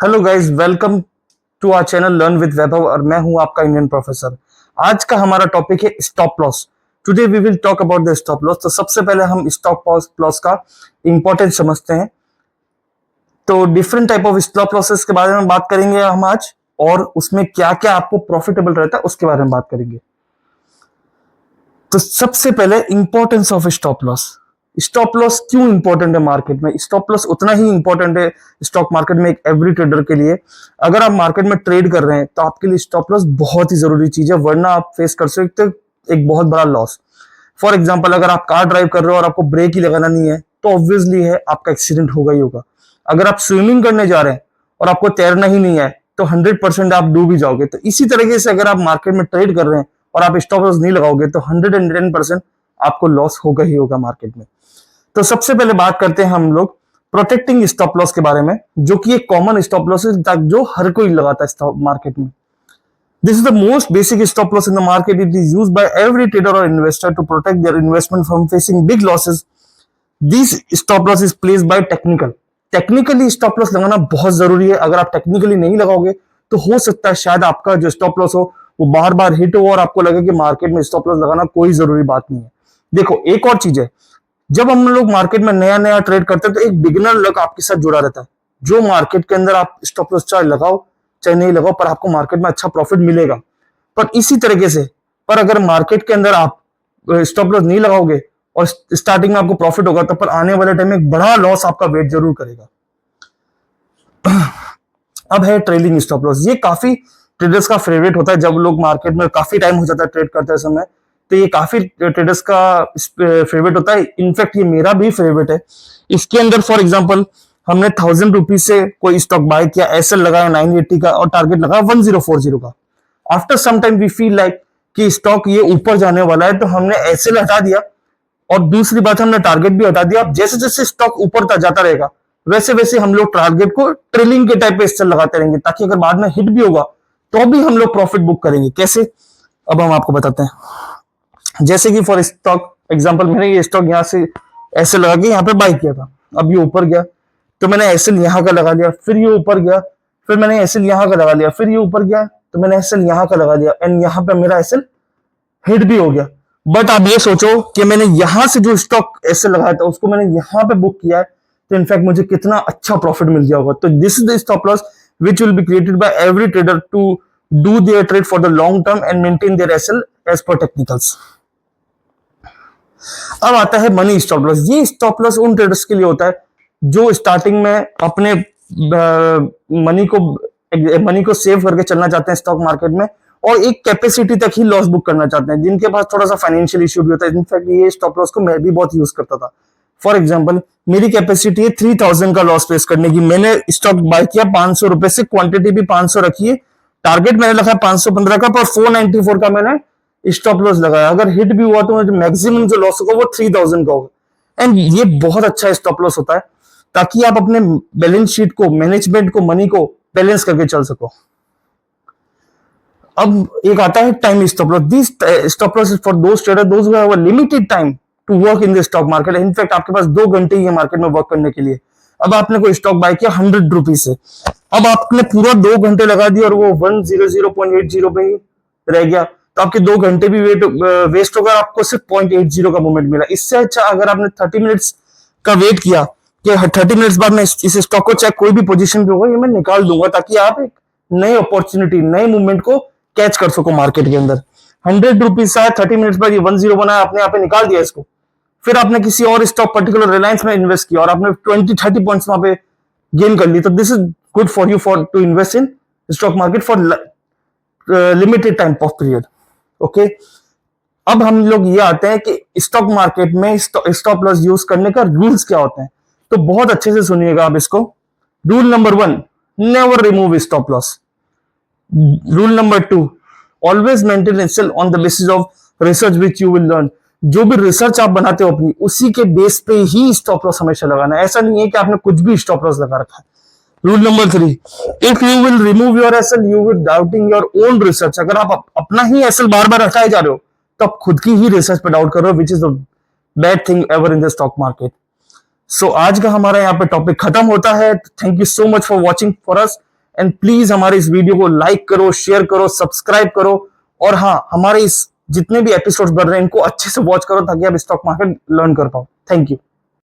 Hello guys, welcome to our channel learn with Vaibhav और मैं हूं आपका इंडियन प्रोफेसर। आज का हमारा टॉपिक है stop loss. Today we will talk about the stop loss. तो सबसे पहले हम स्टॉप लॉस का इंपॉर्टेंस समझते हैं। तो different type of stop losses के बारे में बात करेंगे हम आज, और उसमें क्या क्या आपको प्रॉफिटेबल रहता है उसके बारे में बात करेंगे। तो सबसे पहले importance of stop loss. Stop loss क्यों इंपॉर्टेंट है मार्केट में? स्टॉप लॉस उतना ही इंपॉर्टेंट है स्टॉक मार्केट में एक एवरी ट्रेडर के लिए। अगर आप मार्केट में ट्रेड कर रहे हैं तो आपके लिए स्टॉप लॉस बहुत ही जरूरी चीज है, वरना आप फेस कर सकते हो एक बहुत बड़ा लॉस। फॉर एग्जाम्पल, अगर आप कार ड्राइव कर रहे हो और आपको ब्रेक ही लगाना नहीं है तो ऑब्वियसली है आपका एक्सीडेंट होगा ही होगा। अगर आप स्विमिंग करने जा रहे हैं और आपको तैरना ही नहीं है तो 100% आप डूब ही जाओगे। तो इसी तरीके से अगर आप मार्केट में ट्रेड कर रहे हैं और आप स्टॉप लॉस नहीं लगाओगे तो 110% आपको लॉस होगा ही होगा मार्केट में। तो सबसे पहले बात करते हैं हम लोग प्रोटेक्टिंग स्टॉप लॉस के बारे में, जो कि एक कॉमन स्टॉप लॉस है जो हर कोई लगाता है स्टॉक मार्केट में। This is the most basic stop loss in the market. It is used by every trader और investor to protect their investment from facing big losses. This stop loss is placed by technically stop loss लगाना बहुत जरूरी है। अगर आप technically नहीं लगाओगे तो हो सकता है शायद आपका जो स्टॉप लॉस हो वो बार बार हिट हो और आपको लगे कि मार्केट में स्टॉप लॉस लगाना कोई जरूरी बात नहीं है। देखो, एक और चीज है, जब हम लोग मार्केट में नया नया ट्रेड करते हैं तो एक बिगिनर लक आपके साथ जुड़ा रहता है। जो मार्केट के अंदर आप स्टॉप लॉस चाहे लगाओ चाहे नहीं लगाओ, पर आपको मार्केट में अच्छा प्रॉफिट मिलेगा। पर इसी तरीके से अगर मार्केट के अंदर आप स्टॉप लॉस नहीं लगाओगे और स्टार्टिंग में आपको प्रॉफिट होगा तो पर आने वाले टाइम में एक बड़ा लॉस आपका वेट जरूर करेगा। अब है ट्रेलिंग स्टॉप लॉस। ये काफी ट्रेडर्स का फेवरेट होता है। जब लोग मार्केट में काफी टाइम हो जाता है ट्रेड करते समय तो ये काफी ट्रेडर्स का फेवरेट होता है। इनफैक्ट ये मेरा भी फेवरेट है। इसके अंदर फॉर एग्जांपल हमने 1000 रुपीज से कोई स्टॉक बाय किया, एसएल लगाया 980 का और टारगेट लगाया 1040 का। After some time we feel like कि स्टॉक ये ऊपर जाने वाला है तो हमने एसएल हटा दिया और दूसरी बात हमने टारगेट भी हटा दिया। अब जैसे जैसे स्टॉक ऊपर जाता रहेगा वैसे वैसे हम लोग टारगेट को ट्रेलिंग के टाइप पे एसएल लगाते रहेंगे, ताकि अगर बाद में हिट भी होगा तो भी हम लोग प्रॉफिट बुक करेंगे। कैसे? अब हम आपको बताते हैं। जैसे कि फॉर स्टॉक एग्जांपल, मैंने ये स्टॉक यहां से ऐसे लगा के यहाँ पे बाय किया था। अब ये ऊपर गया तो मैंने एसएल यहाँ का लगा लिया, फिर ये ऊपर गया, फिर मैंने एसएल यहाँ का लगा लिया, फिर ये ऊपर गया तो मैंने एसएल यहाँ का लगा लिया एंड यहाँ पे मेरा एसएल हिट भी हो गया। बट आप ये सोचो कि मैंने यहां से जो स्टॉक एसएल लगाया था उसको मैंने यहाँ पे बुक किया है तो इनफैक्ट मुझे कितना अच्छा प्रॉफिट मिल गया होगा। तो this is the stop loss which will be created by every trader to do their trade for the long term and maintain their SL as per technicals. अब आता है मनी स्टॉप लॉस। ये stop loss उन traders के लिए होता है जो स्टार्टिंग में अपने मनी को सेव करके चलना चाहते हैं स्टॉक मार्केट में और एक कैपेसिटी तक ही लॉस बुक करना चाहते हैं, जिनके पास थोड़ा सा फाइनेंशियल इश्यू भी होता है। इनफैक्ट ये स्टॉप लॉस को मैं भी बहुत यूज करता था। फॉर एग्जाम्पल, मेरी कैपेसिटी है 3000 का लॉस फेस करने की। मैंने स्टॉक बाय किया 500 रुपए से, क्वांटिटी भी 500 रखी है, टारगेट मैंने रखा 515 का, पर 494 का मैंने स्टॉप लॉस लगाया। अगर हिट भी हुआ तो मुझे मैक्सिमम जो लॉस होगा वो 3000 का होगा। एंड ये बहुत अच्छा स्टॉप लॉस होता है ताकि आप अपने बैलेंस शीट को, मैनेजमेंट को, मनी को बैलेंस करके चल सको। अब एक आता है time stop loss. This stop loss is for those trader those who have a limited time to work in the stock market. In fact आपके पास 2 घंटे ही है मार्केट में वर्क करने के लिए। अब आपने कोई स्टॉक बाय किया 100 रुपीज से, अब आपने पूरा 2 घंटे लगा दिया और वो 100.80 पे ही रह गया तो आपके 2 घंटे भी वेस्ट होगा, आपको सिर्फ 0.80 का मूवमेंट मिला। इससे अच्छा अगर आपने 30 मिनट्स का वेट किया कि 30 मिनट्स बाद मैं इस स्टॉक को चाहे कोई भी पोजीशन पे होगा ये मैं निकाल दूंगा, ताकि आप एक नई अपॉर्चुनिटी, नए मूवमेंट को कैच कर सको मार्केट के अंदर। 100 रुपीज से 30 मिनट्स बाद ये 10 बनाया, आपने यहाँ पे निकाल दिया इसको। फिर आपने किसी और स्टॉक पर्टिकुलर रिलायंस में इन्वेस्ट किया और आपने 20-30 पॉइंट्स वहां पे गेन कर ली। तो this is good for you for to invest in stock market for limited time of period. Okay, अब हम लोग ये आते हैं कि स्टॉक मार्केट में स्टॉप लॉस यूज करने का रूल्स क्या होते हैं। तो बहुत अच्छे से सुनिएगा आप इसको। Rule number 1, never remove stop loss. Rule number 2, always maintain SL on the basis of research which you will learn. जो भी रिसर्च आप बनाते हो अपनी, उसी के बेस पे ही स्टॉप लॉस हमेशा लगाना है। ऐसा नहीं है कि आपने कुछ भी स्टॉप लॉस लगा रखा है। Rule number 3, if you will remove your SL you will doubting your own research. अगर आप अपना ही एसएल बार बार हटाए जा रहे हो तो आप खुद की ही रिसर्च पे डाउट कर रहे हो, which is the bad thing ever in the stock market. So आज का हमारा यहाँ पे टॉपिक खत्म होता है। Thank you so much for watching for us. And please हमारे इस वीडियो को लाइक करो, शेयर करो, सब्सक्राइब करो, और हाँ, हमारे इस जितने भी एपिसोड्स बढ़ रहे हैं इनको अच्छे से वॉच करो ताकि आप स्टॉक मार्केट लर्न कर पाओ। Thank you.